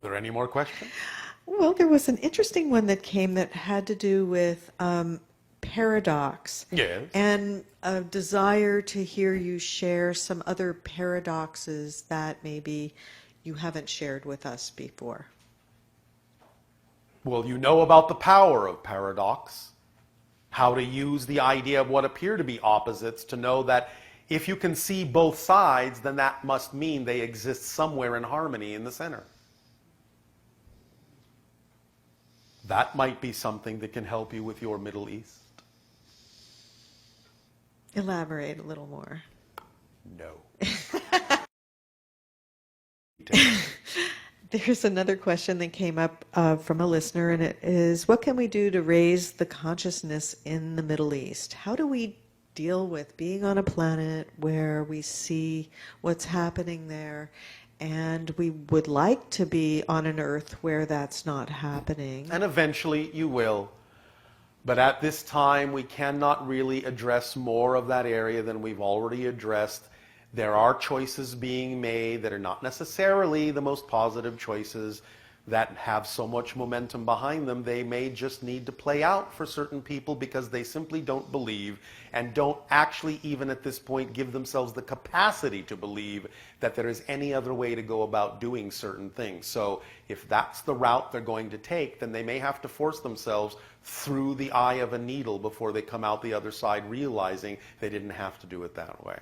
Are there any more questions? Well, there was an interesting one that came that had to do with paradox Yes. and a desire to hear you share some other paradoxes that maybe you haven't shared with us before. Well, you know about the power of paradox, how to use the idea of what appear to be opposites to know that if you can see both sides, then that must mean they exist somewhere in harmony in the center. That might be something that can help you with your Middle East. Elaborate a little more. No. There's another question that came up from a listener, and it is, what can we do to raise the consciousness in the Middle East? How do we deal with being on a planet where we see what's happening there, and we would like to be on an Earth where that's not happening? And eventually you will. But at this time, we cannot really address more of that area than we've already addressed. There are choices being made that are not necessarily the most positive choices that have so much momentum behind them. They may just need to play out for certain people because they simply don't believe and don't actually even at this point give themselves the capacity to believe that there is any other way to go about doing certain things. So if that's the route they're going to take, then they may have to force themselves through the eye of a needle before they come out the other side realizing they didn't have to do it that way.